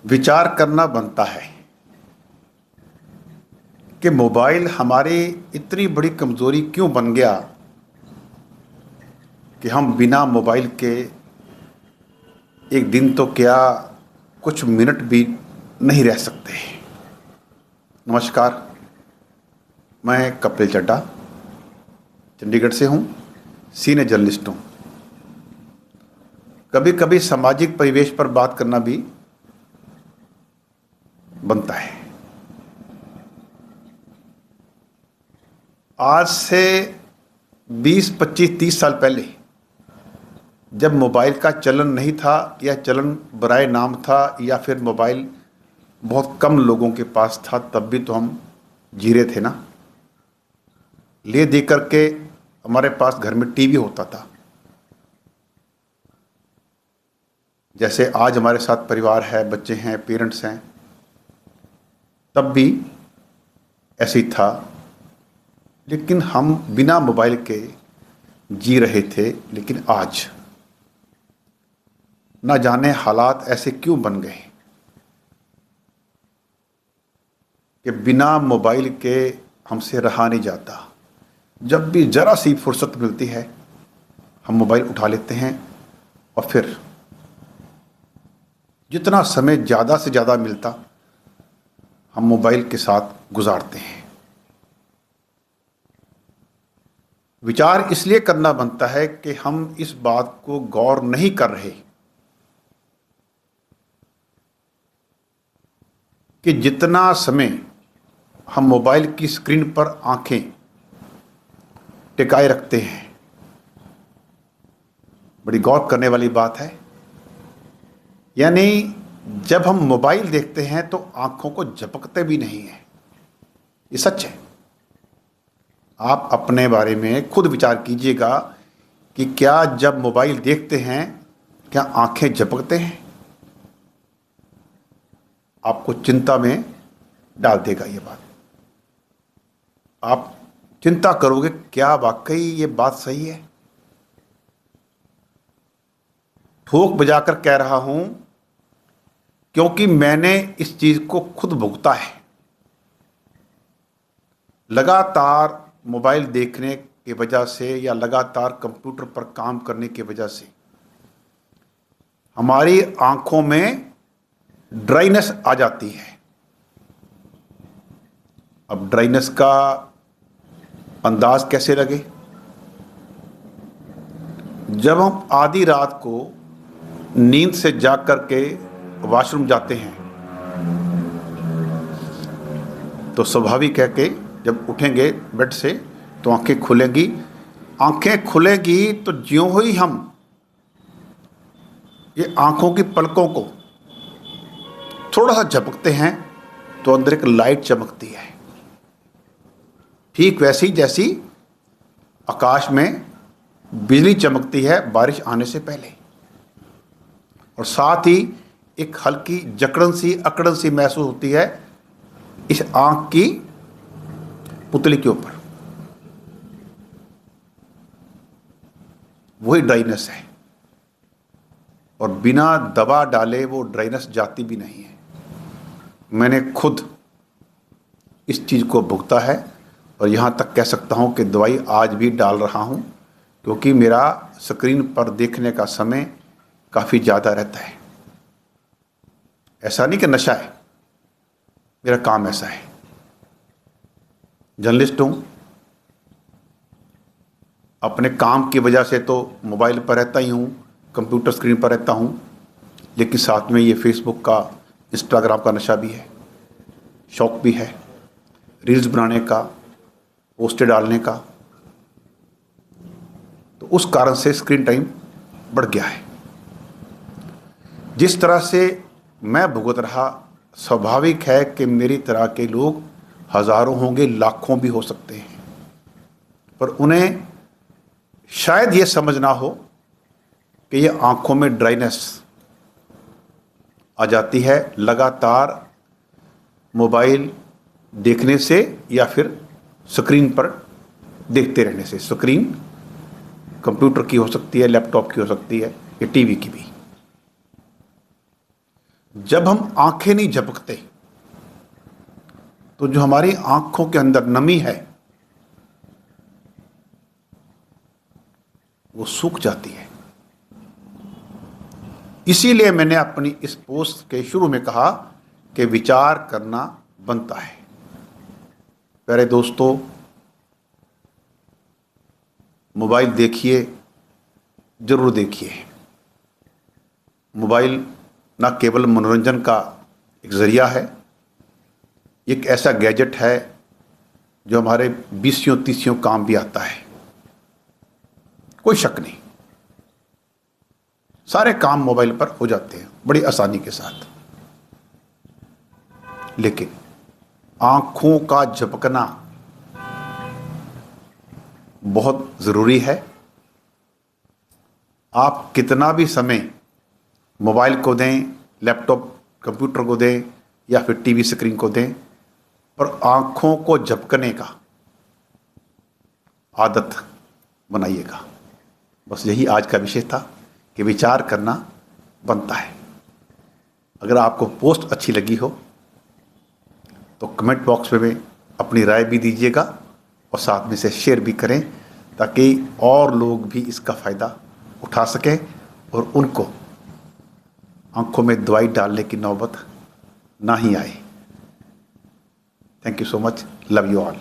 विचार करना बनता है कि मोबाइल हमारी इतनी बड़ी कमज़ोरी क्यों बन गया कि हम बिना मोबाइल के एक दिन तो क्या कुछ मिनट भी नहीं रह सकते। नमस्कार, मैं कपिल चड्ढा चंडीगढ़ से हूँ, सीनियर जर्नलिस्ट हूँ। कभी कभी सामाजिक परिवेश पर बात करना भी बनता है। आज से 20, 25, 30 साल पहले जब मोबाइल का चलन नहीं था या चलन बराए नाम था या फिर मोबाइल बहुत कम लोगों के पास था, तब भी तो हम जी रहे थे ना। ले दे करके हमारे पास घर में टीवी होता था। जैसे आज हमारे साथ परिवार है, बच्चे हैं, पेरेंट्स हैं, तब भी ऐसे ही था। लेकिन हम बिना मोबाइल के जी रहे थे। लेकिन आज ना जाने हालात ऐसे क्यों बन गए कि बिना मोबाइल के हमसे रहा नहीं जाता। जब भी ज़रा सी फुर्सत मिलती है हम मोबाइल उठा लेते हैं और फिर जितना समय ज़्यादा से ज़्यादा मिलता हम मोबाइल के साथ गुजारते हैं। विचार इसलिए करना बनता है कि हम इस बात को गौर नहीं कर रहे कि जितना समय हम मोबाइल की स्क्रीन पर आंखें टिकाए रखते हैं, बड़ी गौर करने वाली बात है। यानी जब हम मोबाइल देखते हैं तो आंखों को झपकते भी नहीं हैं। ये सच है। आप अपने बारे में खुद विचार कीजिएगा कि क्या जब मोबाइल देखते हैं क्या आंखें झपकते हैं? आपको चिंता में डाल देगा ये बात। आप चिंता करोगे, क्या वाकई ये बात सही है? ठोक बजाकर कह रहा हूं क्योंकि मैंने इस चीज को खुद भुगता है। लगातार मोबाइल देखने की वजह से या लगातार कंप्यूटर पर काम करने की वजह से हमारी आंखों में ड्राइनेस आ जाती है। अब ड्राइनेस का अंदाज कैसे लगे? जब हम आधी रात को नींद से जाग करके वॉशरूम जाते हैं तो स्वाभाविक है कि जब उठेंगे बेड से तो आंखें खुलेंगी। आंखें खुलेंगी तो ज्यों ही हम ये आंखों की पलकों को थोड़ा सा झपकते हैं तो अंदर एक लाइट चमकती है, ठीक वैसी जैसी आकाश में बिजली चमकती है बारिश आने से पहले। और साथ ही एक हल्की जकड़न सी, अकड़न सी महसूस होती है इस आंख की पुतली के ऊपर। वही ड्राइनेस है और बिना दवा डाले वो ड्राइनेस जाती भी नहीं है। मैंने खुद इस चीज़ को भुगता है और यहाँ तक कह सकता हूँ कि दवाई आज भी डाल रहा हूँ क्योंकि मेरा स्क्रीन पर देखने का समय काफ़ी ज़्यादा रहता है। ऐसा नहीं कि नशा है, मेरा काम ऐसा है। जर्नलिस्ट हूँ, अपने काम की वजह से तो मोबाइल पर रहता ही हूँ, कंप्यूटर स्क्रीन पर रहता हूँ, लेकिन साथ में ये फेसबुक का, इंस्टाग्राम का नशा भी है, शौक़ भी है, रील्स बनाने का, पोस्टें डालने का। तो उस कारण से स्क्रीन टाइम बढ़ गया है। जिस तरह से मैं भुगत रहा, स्वाभाविक है कि मेरी तरह के लोग हज़ारों होंगे, लाखों भी हो सकते हैं, पर उन्हें शायद ये समझ ना हो कि ये आंखों में ड्राइनेस आ जाती है लगातार मोबाइल देखने से या फिर स्क्रीन पर देखते रहने से। स्क्रीन कंप्यूटर की हो सकती है, लैपटॉप की हो सकती है, या टीवी की भी। जब हम आंखें नहीं झपकते तो जो हमारी आंखों के अंदर नमी है वो सूख जाती है। इसीलिए मैंने अपनी इस पोस्ट के शुरू में कहा कि विचार करना बनता है। प्यारे दोस्तों, मोबाइल देखिए, जरूर देखिए। मोबाइल ना केवल मनोरंजन का एक ज़रिया है, एक ऐसा गैजेट है जो हमारे 20-30 काम भी आता है। कोई शक नहीं, सारे काम मोबाइल पर हो जाते हैं बड़ी आसानी के साथ। लेकिन आंखों का झपकना बहुत ज़रूरी है। आप कितना भी समय मोबाइल को दें, लैपटॉप कंप्यूटर को दें या फिर टीवी स्क्रीन को दें, पर आंखों को झपकने का आदत बनाइएगा। बस यही आज का विषय था कि विचार करना बनता है। अगर आपको पोस्ट अच्छी लगी हो तो कमेंट बॉक्स में अपनी राय भी दीजिएगा और साथ में से शेयर भी करें, ताकि और लोग भी इसका फ़ायदा उठा सकें और उनको आंखों में दवाई डालने की नौबत ना ही आए। Thank you so much. Love you all.